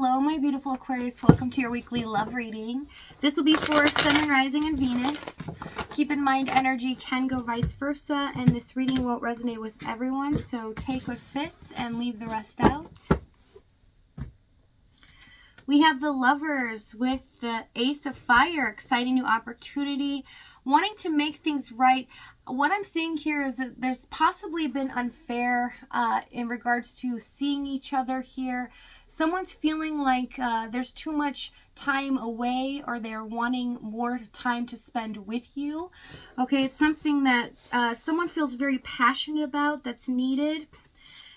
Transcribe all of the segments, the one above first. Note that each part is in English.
Hello, my beautiful Aquarius. Welcome to your weekly love reading. This will be for Sun and Rising and Venus. Keep in mind, energy can go vice versa, and this reading won't resonate with everyone, so take what fits and leave the rest out. We have the Lovers with the Ace of Fire, exciting new opportunity, wanting to make things right. What I'm seeing here is that there's possibly been unfair in regards to seeing each other here. Someone's feeling like there's too much time away, or they're wanting more time to spend with you. Okay, it's something that someone feels very passionate about that's needed.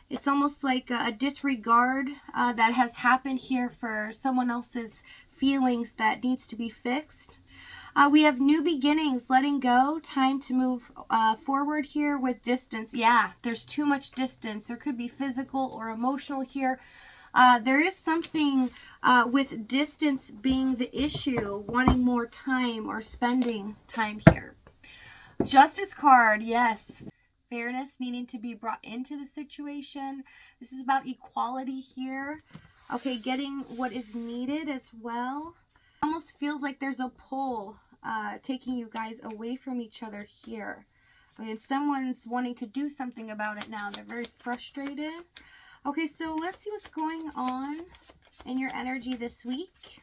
It's almost like a disregard that has happened here for someone else's feelings that needs to be fixed. We have new beginnings, letting go, time to move forward here with distance. Yeah, there's too much distance. There could be physical or emotional here. There is something with distance being the issue, wanting more time or spending time here. Justice card, yes. Fairness needing to be brought into the situation. This is about equality here. Okay, getting what is needed as well. Almost feels like there's a pull taking you guys away from each other here. I mean, someone's wanting to do something about it now. They're very frustrated. Okay, so let's see what's going on in your energy this week.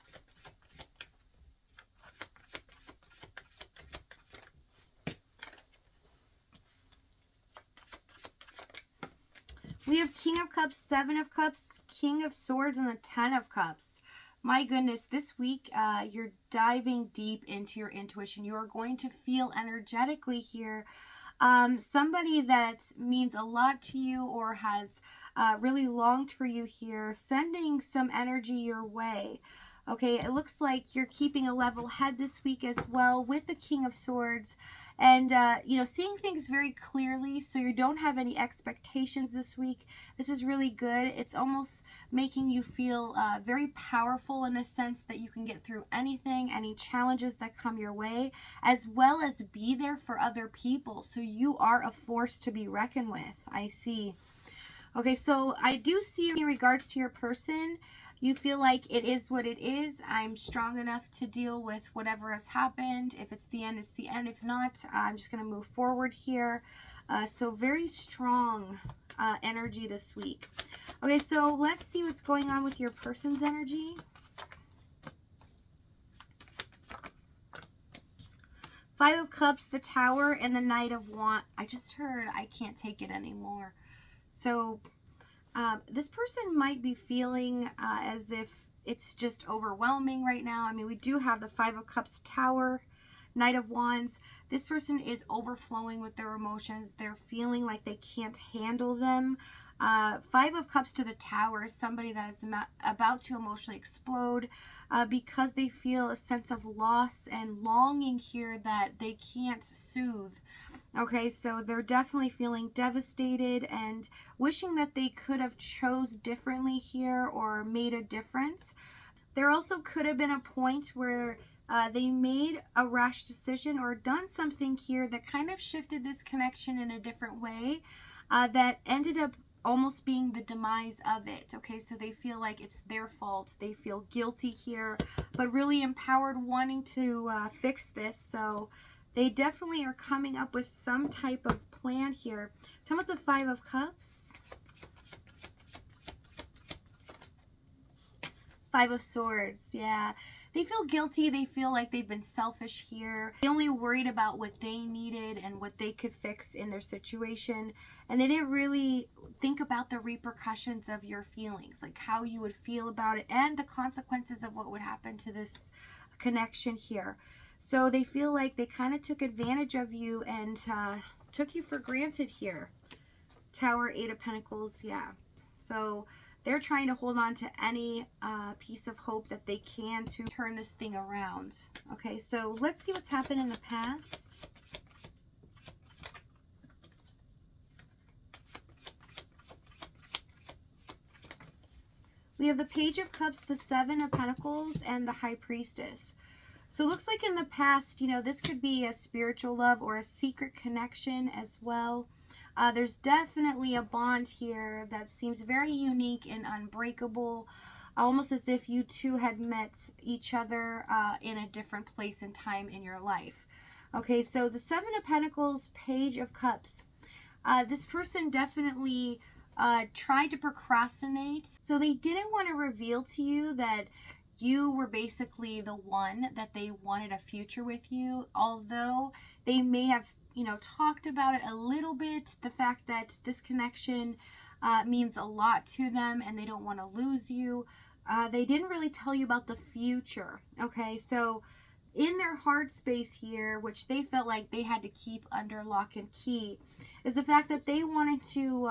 We have King of Cups, Seven of Cups, King of Swords, and the Ten of Cups. My goodness, this week you're diving deep into your intuition. You are going to feel energetically here somebody that means a lot to you or has really longed for you here, sending some energy your way. Okay, it looks like you're keeping a level head this week as well with the King of Swords. And, you know, seeing things very clearly, so you don't have any expectations this week. This is really good. It's almost making you feel very powerful in a sense that you can get through anything, any challenges that come your way, as well as be there for other people. So you are a force to be reckoned with, I see. Okay, so I do see in regards to your person, you feel like it is what it is. I'm strong enough to deal with whatever has happened. If it's the end, it's the end. If not, I'm just going to move forward here. So very strong energy this week. Okay, so let's see what's going on with your person's energy. Five of Cups, the Tower, and the Knight of Wands. I just heard I can't take it anymore. So this person might be feeling as if it's just overwhelming right now. I mean, we do have the Five of Cups, Tower, Knight of Wands. This person is overflowing with their emotions. They're feeling like they can't handle them. Five of Cups to the Tower is somebody that is about to emotionally explode because they feel a sense of loss and longing here that they can't soothe. Okay, so they're definitely feeling devastated and wishing that they could have chose differently here or made a difference. There also could have been a point where they made a rash decision or done something here that kind of shifted this connection in a different way that ended up almost being the demise of it. Okay, so they feel like it's their fault. They feel guilty here, but really empowered, wanting to fix this. So they definitely are coming up with some type of plan here. Tell me about the Five of Cups. Five of Swords, yeah. They feel guilty. They feel like they've been selfish here. They only worried about what they needed and what they could fix in their situation. And they didn't really think about the repercussions of your feelings, like how you would feel about it and the consequences of what would happen to this connection here. So they feel like they kind of took advantage of you and took you for granted here. Tower, Eight of Pentacles, yeah. So they're trying to hold on to any piece of hope that they can to turn this thing around. Okay, so let's see what's happened in the past. We have the Page of Cups, the Seven of Pentacles, and the High Priestess. So it looks like in the past, you know, this could be a spiritual love or a secret connection as well. There's definitely a bond here that seems very unique and unbreakable. almost as if you two had met each other in a different place and time in your life. Okay, so the Seven of Pentacles, Page of Cups. This person definitely tried to procrastinate. So they didn't want to reveal to you that you were basically the one that they wanted a future with you, although they may have, talked about it a little bit, the fact that this connection means a lot to them and they don't want to lose you. They didn't really tell you about the future. Okay, so in their heart space here, which they felt like they had to keep under lock and key, is the fact that they wanted to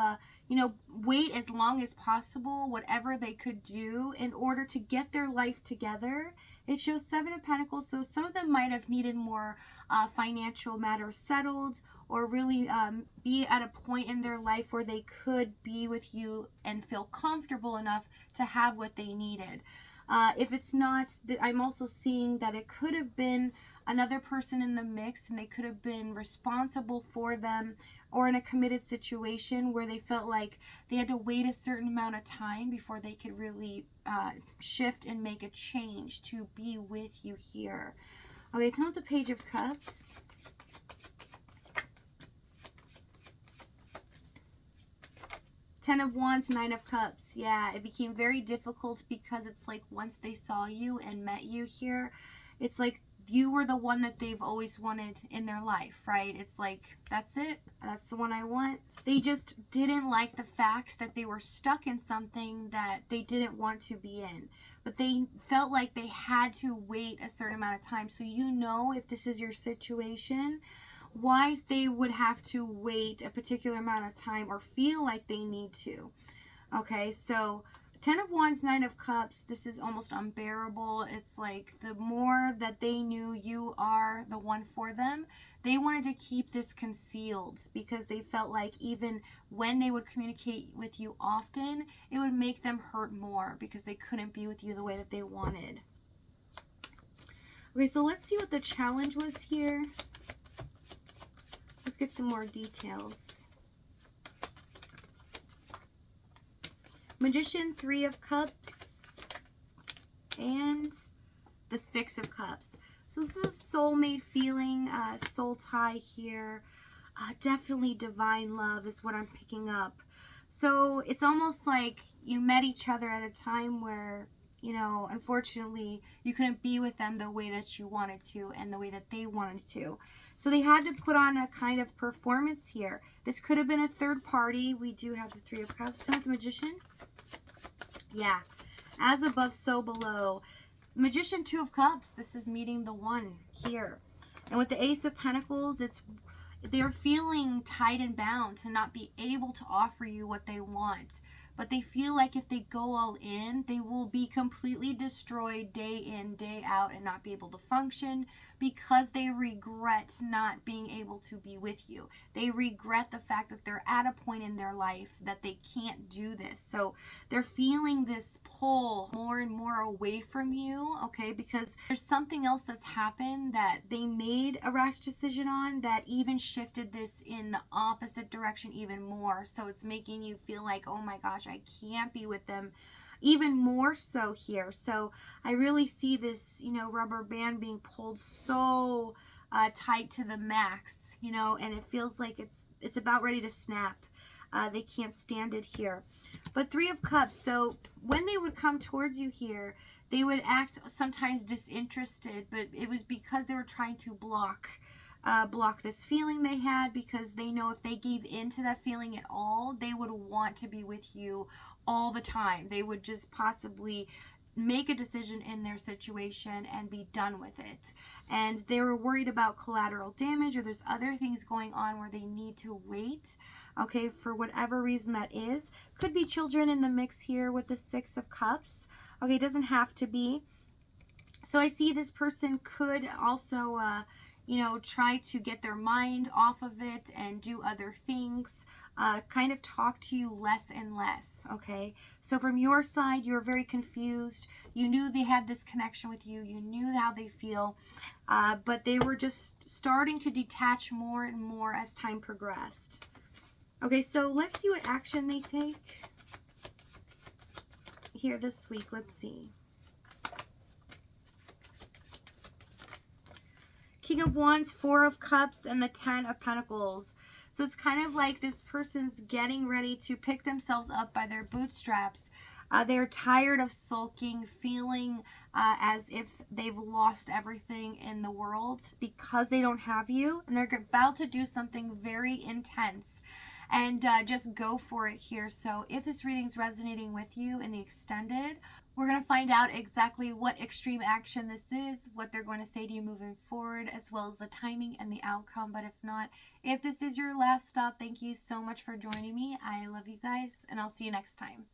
wait as long as possible, whatever they could do in order to get their life together. It shows Seven of Pentacles, so some of them might have needed more financial matters settled, or really be at a point in their life where they could be with you and feel comfortable enough to have what they needed. If it's not, I'm also seeing that it could have been another person in the mix, and they could have been responsible for them, or in a committed situation where they felt like they had to wait a certain amount of time before they could really shift and make a change to be with you here. Okay, tell me the Page of Cups. Ten of Wands, Nine of Cups. Yeah, it became very difficult because it's like once they saw you and met you here, it's like you were the one that they've always wanted in their life, right? It's like, that's it. That's the one I want. They just didn't like the fact that they were stuck in something that they didn't want to be in. But they felt like they had to wait a certain amount of time. So if this is your situation, why they would have to wait a particular amount of time or feel like they need to. Okay, so Ten of Wands, Nine of Cups, this is almost unbearable. It's like the more that they knew you are the one for them, they wanted to keep this concealed because they felt like even when they would communicate with you often, it would make them hurt more because they couldn't be with you the way that they wanted. Okay, so let's see what the challenge was here. Let's get some more details. Magician, Three of Cups, and the Six of Cups. So this is a soulmate feeling, soul tie here. Definitely divine love is what I'm picking up. So it's almost like you met each other at a time where, unfortunately, you couldn't be with them the way that you wanted to and the way that they wanted to. So they had to put on a kind of performance here. This could have been a third party. We do have the Three of Cups. So the Magician. Yeah. As above, so below. Magician, Two of Cups. This is meeting the one here. And with the Ace of Pentacles, they're feeling tied and bound to not be able to offer you what they want. But they feel like if they go all in, they will be completely destroyed day in, day out, and not be able to function because they regret not being able to be with you. They regret the fact that they're at a point in their life that they can't do this. So they're feeling this pull more and more away from you, okay, because there's something else that's happened that they made a rash decision on that even shifted this in the opposite direction even more. So it's making you feel like, oh my gosh, I can't be with them even more so here. So I really see this, rubber band being pulled so tight to the max, and it feels like it's about ready to snap. They can't stand it here. But Three of Cups, so when they would come towards you here, they would act sometimes disinterested, but it was because they were trying to block this feeling they had, because they know if they gave into that feeling at all, they would want to be with you all the time. They would just possibly make a decision in their situation and be done with it. And they were worried about collateral damage, or there's other things going on where they need to wait, okay, for whatever reason that is. Could be children in the mix here with the Six of Cups. Okay, it doesn't have to be. So I see this person could also try to get their mind off of it and do other things, kind of talk to you less and less, okay? So from your side, you're very confused. You knew they had this connection with you. You knew how they feel, but they were just starting to detach more and more as time progressed. Okay, so let's see what action they take. here this week? Let's see. King of Wands, Four of Cups, and the Ten of Pentacles. So it's kind of like this person's getting ready to pick themselves up by their bootstraps. They're tired of sulking, feeling as if they've lost everything in the world because they don't have you. And they're about to do something very intense. And just go for it here. So if this reading's resonating with you in the extended, we're going to find out exactly what extreme action this is, what they're going to say to you moving forward, as well as the timing and the outcome. But if not, if this is your last stop, thank you so much for joining me. I love you guys, and I'll see you next time.